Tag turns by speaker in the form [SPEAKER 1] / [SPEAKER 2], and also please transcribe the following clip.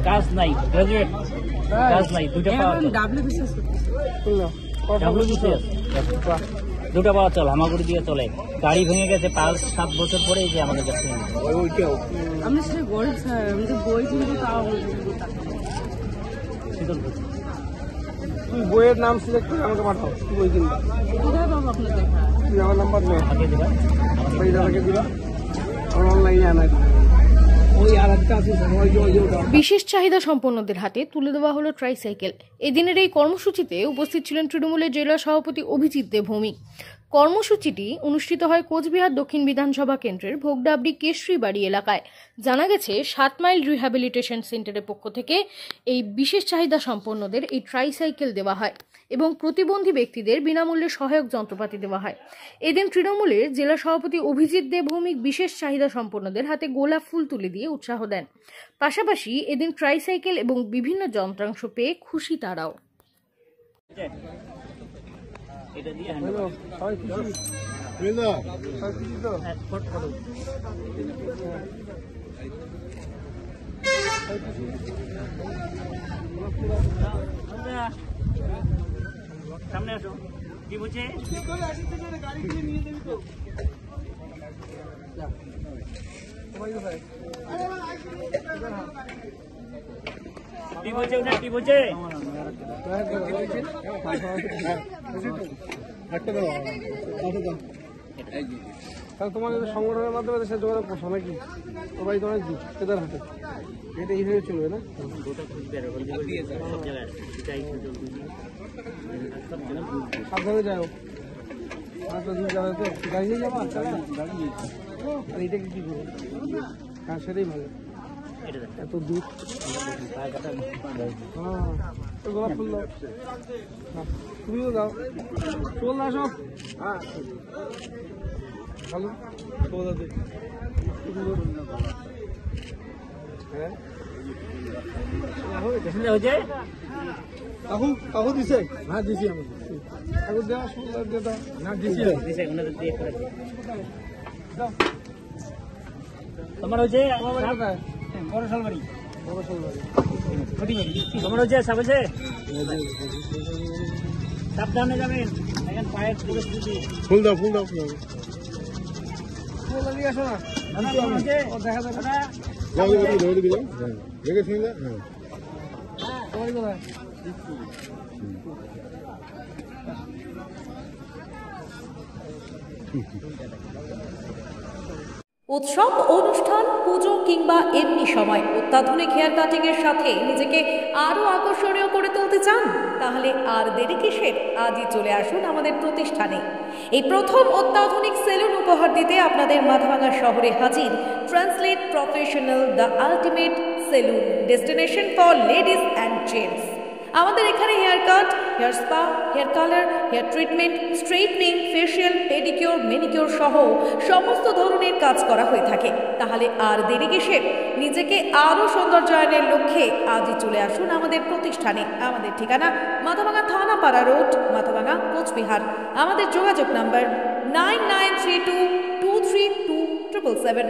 [SPEAKER 1] কাজ নাই, গ্রাজুয়েট কাজ নাই, দুটো পাওয়া দুটো পাওয়া চল হামাগুড়ি দিয়ে চলে। গাড়ি ভেঙে গেছে 5-7 বছর পরে যে আমাদের কাছে
[SPEAKER 2] আমরা সেটা গরিব স্যার, আমি তো বই কিনতে তাও
[SPEAKER 1] শীতল
[SPEAKER 3] তুমি বইয়ের নাম সিলেক্ট করে আমাকে পাঠাও, বই কিনবা।
[SPEAKER 2] কোথায় পাবো আপনাদের?
[SPEAKER 3] তুমি আমার নাম্বার নেই,
[SPEAKER 1] আগে দিবা,
[SPEAKER 3] ওই দাদাকে দিবা, আমার অনলাইনে আনাই দিবা। ওই আর একটা আছে
[SPEAKER 4] বিশেষ চাহিদা সম্পন্নদের হাতে তুলে দেওয়া হলো ট্রাইসাইকেল। এদিনের এই কর্মসূচিতে উপস্থিত ছিলেন তৃণমূলের জেলা সভাপতি অভিজিৎ দেবভৌমিক। কর্মসূচিটি অনুষ্ঠিত হয় কোচবিহার দক্ষিণ বিধানসভা কেন্দ্রের ভোগডাবড়ি কেশরী বাড়ি এলাকায়। জানা গেছে 7 মাইল রিহ্যাবিলিটেশন সেন্টারের পক্ষ থেকে এই বিশেষ চাহিদা সম্পন্নদের এই ট্রাইসাইকেল দেওয়া হয় এবং প্রতিবন্ধী ব্যক্তিদের বিনামূল্যে সহায়ক যন্ত্রপাতি দেওয়া হয়। এদিন তৃণমূলের জেলা সভাপতি অভিজিৎ দেবভৌমিক বিশেষ চাহিদা সম্পন্নদের হাতে গোলাপ ফুল তুলে দিয়ে উৎসাহ দেন। পাশাপাশি এদিন ট্রাইসাইকেল এবং বিভিন্ন যন্ত্রাংশ পেয়ে খুশি তারাও।
[SPEAKER 1] এটা দিয়ে সামনে আসো, কি বলছে? কি বলছে ওটা, কি বলছে?
[SPEAKER 3] তাহলে তোমার সংগঠনের মাধ্যমে সে যোগাযোগ করছো নাকি? সবাই তোমার কি সেটার হাতে এটা এইভাবে চলবে না? সাবধানে যাও, গাড়ি নিয়ে যাবো। আর এটাকে কি করবো? হ্যাঁ সেটাই ভালো, এত দূর। হ্যাঁ গোলাপ ফুল দাও, তুমিও দাও, চল না সব। হ্যাঁ ভালো দাদা, হ্যাঁ কাকু কাকু দিছে? হ্যাঁ দিছি আমি, কাকু দেওয়া সুন্দর দেওয়া না দিছি
[SPEAKER 1] তোমার হচ্ছে
[SPEAKER 3] বড় শালবাড়ি
[SPEAKER 1] তোমার হচ্ছে সাপ আছে, সাবধানে যাবেন, এখন পায়ের পরিস্থিতি।
[SPEAKER 3] ফুল দাও ফুল দাও ফুল নিয়ে আসো না, দেখা যাবে।
[SPEAKER 5] উৎসব, অনুষ্ঠান, পুজো কিংবা এমনি সময় অত্যাধুনিক হেয়ার কাটিং এর সাথে নিজেকে আরো আকর্ষণীয় করে তুলতে চান? তাহলে আর দেরি কিসের? আজই চলে আসুন আমাদের প্রতিষ্ঠানে। এই প্রথম অত্যাধুনিক সেলুন উপহার দিতে আপনাদের মাথাভাঙা শহরে হাজির translate professional, the ultimate salon, destination for ladies and gents. আমাদের এখানে haircut, hair spa, hair colour, hair treatment, straightening, facial, pedicure, manicure সহ সমস্ত ধরনের কাজ করা হয়ে থাকে। তাহলে আর দেরি কিসের? নিজেকে আরও সৌন্দর্যায়নের লক্ষ্যে আজই চলে আসুন আমাদের প্রতিষ্ঠানে। আমাদের ঠিকানা মাথাভাঙা থানাপাড়া রোড, মাথাভাঙা, কোচবিহার। আমাদের যোগাযোগ নাম্বার 9932232777।